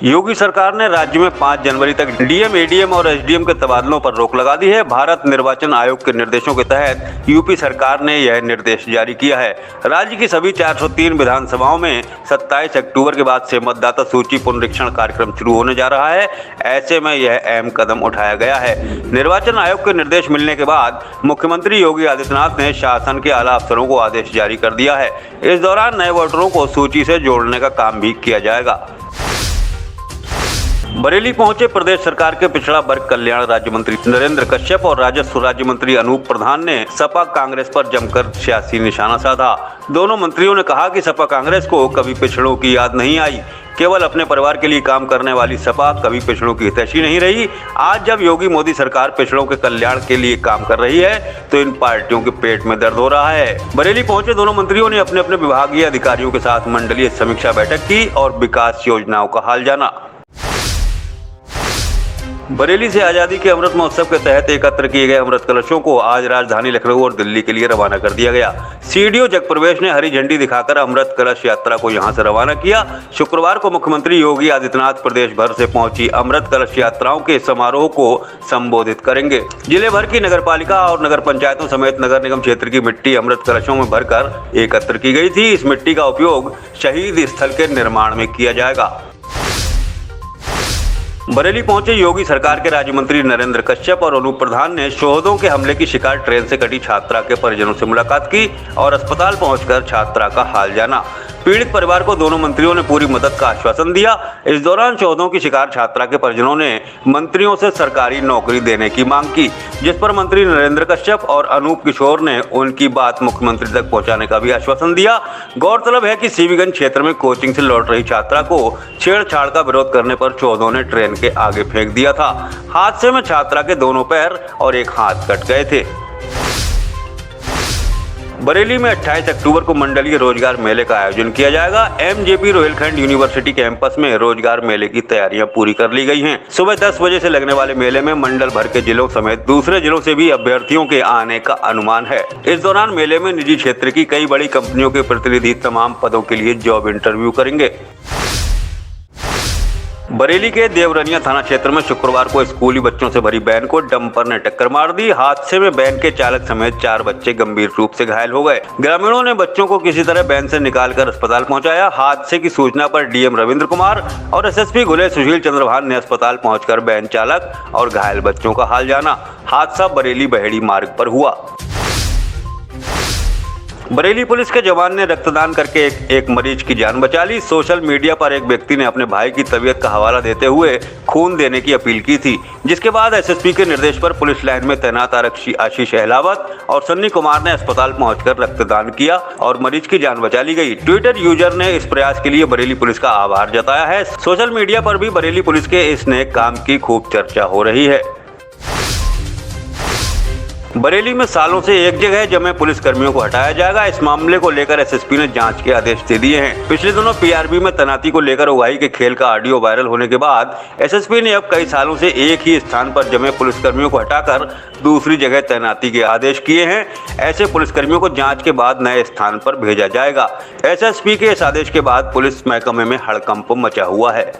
योगी सरकार ने राज्य में 5 जनवरी तक डीएम, एडीएम और एसडीएम के तबादलों पर रोक लगा दी है। भारत निर्वाचन आयोग के निर्देशों के तहत यूपी सरकार ने यह निर्देश जारी किया है। राज्य की सभी 403 विधानसभाओं में 27 अक्टूबर के बाद से मतदाता सूची पुनरीक्षण कार्यक्रम शुरू होने जा रहा है। ऐसे में यह अहम कदम उठाया गया है। निर्वाचन आयोग के निर्देश मिलने के बाद मुख्यमंत्री योगी आदित्यनाथ ने शासन के आला अफसरों को आदेश जारी कर दिया है। इस दौरान नए वोटरों को सूची से जोड़ने का काम भी किया जाएगा। बरेली पहुंचे प्रदेश सरकार के पिछड़ा वर्ग कल्याण राज्य मंत्री नरेंद्र कश्यप और राजस्व राज्य मंत्री अनूप प्रधान ने सपा कांग्रेस पर जमकर सियासी निशाना साधा। दोनों मंत्रियों ने कहा कि सपा कांग्रेस को कभी पिछड़ों की याद नहीं आई। केवल अपने परिवार के लिए काम करने वाली सपा कभी पिछड़ों की हितैषी नहीं रही। आज जब योगी मोदी सरकार पिछड़ों के कल्याण के लिए काम कर रही है तो इन पार्टियों के पेट में दर्द हो रहा है। बरेली पहुंचे दोनों मंत्रियों ने अपने अपने विभागीय अधिकारियों के साथ मंडलीय समीक्षा बैठक की और विकास योजनाओं का हाल जाना। बरेली से आजादी के अमृत महोत्सव के तहत एकत्र किए गए अमृत कलशों को आज राजधानी लखनऊ और दिल्ली के लिए रवाना कर दिया गया। सीडीओ जगप्रवेश ने हरी झंडी दिखाकर अमृत कलश यात्रा को यहां से रवाना किया। शुक्रवार को मुख्यमंत्री योगी आदित्यनाथ प्रदेश भर से पहुंची अमृत कलश यात्राओं के समारोह को संबोधित करेंगे। जिले भर की नगरपालिका और नगर पंचायतों समेत नगर निगम क्षेत्र की मिट्टी अमृत कलशों में भरकर एकत्र की गई थी। इस मिट्टी का उपयोग शहीद स्थल के निर्माण में किया जाएगा। बरेली पहुंचे योगी सरकार के राज्य मंत्री नरेंद्र कश्यप और अनूप प्रधान ने शोहदों के हमले की शिकार ट्रेन से कटी छात्रा के परिजनों से मुलाकात की और अस्पताल पहुंचकर छात्रा का हाल जाना। पीड़ित परिवार को दोनों मंत्रियों ने पूरी मदद का आश्वासन दिया। इस दौरान शोहदों की शिकार छात्रा के परिजनों ने मंत्रियों से सरकारी नौकरी देने की मांग की, जिस पर मंत्री नरेंद्र कश्यप और अनूप किशोर ने उनकी बात मुख्यमंत्री तक पहुंचाने का भी आश्वासन दिया। गौरतलब है कि सीवीगंज क्षेत्र में कोचिंग से लौट रही छात्रा को छेड़छाड़ का विरोध करने पर शोहदों ने ट्रेन के आगे फेंक दिया था। हादसे में छात्रा के दोनों पैर और एक हाथ कट गए थे। बरेली में 28 अक्टूबर को मंडलीय रोजगार मेले का आयोजन किया जाएगा। एमजेपी रोहिलखंड यूनिवर्सिटी कैंपस में रोजगार मेले की तैयारियां पूरी कर ली गई हैं। सुबह 10 बजे से लगने वाले मेले में मंडल भर के जिलों समेत दूसरे जिलों से भी अभ्यर्थियों के आने का अनुमान है। इस दौरान मेले में निजी क्षेत्र की कई बड़ी कंपनियों के प्रतिनिधि तमाम पदों के लिए जॉब इंटरव्यू करेंगे। बरेली के देवरनिया थाना क्षेत्र में शुक्रवार को स्कूली बच्चों से भरी वैन को डंपर ने टक्कर मार दी। हादसे में वैन के चालक समेत 4 बच्चे गंभीर रूप से घायल हो गए। ग्रामीणों ने बच्चों को किसी तरह वैन से निकालकर अस्पताल पहुंचाया। हादसे की सूचना पर डीएम रविंद्र कुमार और एसएसपी घुले सुशील चंद्रभान ने अस्पताल पहुंचकर वैन चालक और घायल बच्चों का हाल जाना। हादसा बरेली बहेड़ी मार्ग पर हुआ। बरेली पुलिस के जवान ने रक्तदान करके एक मरीज की जान बचा ली। सोशल मीडिया पर एक व्यक्ति ने अपने भाई की तबीयत का हवाला देते हुए खून देने की अपील की थी, जिसके बाद एसएसपी के निर्देश पर पुलिस लाइन में तैनात आरक्षी आशीष अहलावत और सन्नी कुमार ने अस्पताल पहुंचकर रक्तदान किया और मरीज की जान बचा ली गई। ट्विटर यूजर ने इस प्रयास के लिए बरेली पुलिस का आभार जताया है। सोशल मीडिया पर भी बरेली पुलिस के इस नेक काम की खूब चर्चा हो रही है। बरेली में सालों से एक जगह जमे पुलिस कर्मियों को हटाया जाएगा। इस मामले को लेकर एसएसपी ने जांच के आदेश दे दिए हैं। पिछले दिनों पीआरबी में तैनाती को लेकर उगाही के खेल का ऑडियो वायरल होने के बाद एसएसपी ने अब कई सालों से एक ही स्थान पर जमे पुलिसकर्मियों को हटाकर दूसरी जगह तैनाती के आदेश किए हैं। ऐसे पुलिसकर्मियों को जांच के बाद नए स्थान पर भेजा जाएगा। एसएसपी के इस आदेश के बाद पुलिस महकमे में हड़कंप मचा हुआ है।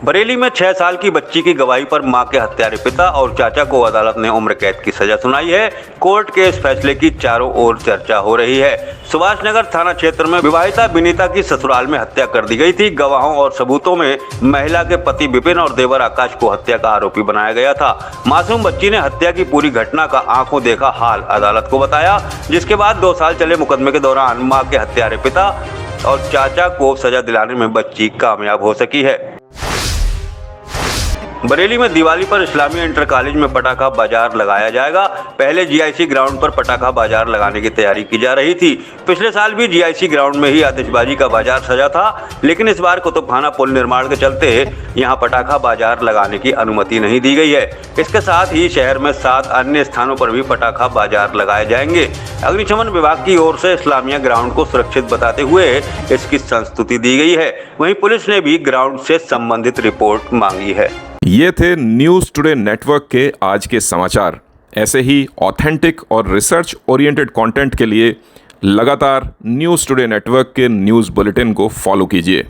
बरेली में 6 साल की बच्ची की गवाही पर मां के हत्यारे पिता और चाचा को अदालत ने उम्र कैद की सजा सुनाई है। कोर्ट के इस फैसले की चारों ओर चर्चा हो रही है। सुभाष नगर थाना क्षेत्र में विवाहिता विनीता की ससुराल में हत्या कर दी गई थी। गवाहों और सबूतों में महिला के पति विपिन और देवर आकाश को हत्या का आरोपी बनाया गया था। मासूम बच्ची ने हत्या की पूरी घटना का आंखों देखा हाल अदालत को बताया, जिसके बाद 2 साल चले मुकदमे के दौरान मां के हत्यारे पिता और चाचा को सजा दिलाने में बच्ची कामयाब हो सकी है। बरेली में दिवाली पर इस्लामिया इंटर कॉलेज में पटाखा बाजार लगाया जाएगा। पहले जीआईसी ग्राउंड पर पटाखा बाजार लगाने की तैयारी की जा रही थी। पिछले साल भी जीआईसी ग्राउंड में ही आतिशबाजी का बाजार सजा था, लेकिन इस बार कुतुबखाना पुल निर्माण के चलते यहां पटाखा बाजार लगाने की अनुमति नहीं दी गई है। इसके साथ ही शहर में 7 अन्य स्थानों पर भी पटाखा बाजार लगाए जाएंगे। अग्निशमन विभाग की ओर से इस्लामिया ग्राउंड को सुरक्षित बताते हुए इसकी संस्तुति दी गई है। वहीं पुलिस ने भी ग्राउंड से संबंधित रिपोर्ट मांगी है। ये थे न्यूज़ टुडे नेटवर्क के आज के समाचार। ऐसे ही ऑथेंटिक और रिसर्च ओरिएंटेड कंटेंट के लिए लगातार न्यूज़ टुडे नेटवर्क के न्यूज़ बुलेटिन को फॉलो कीजिए।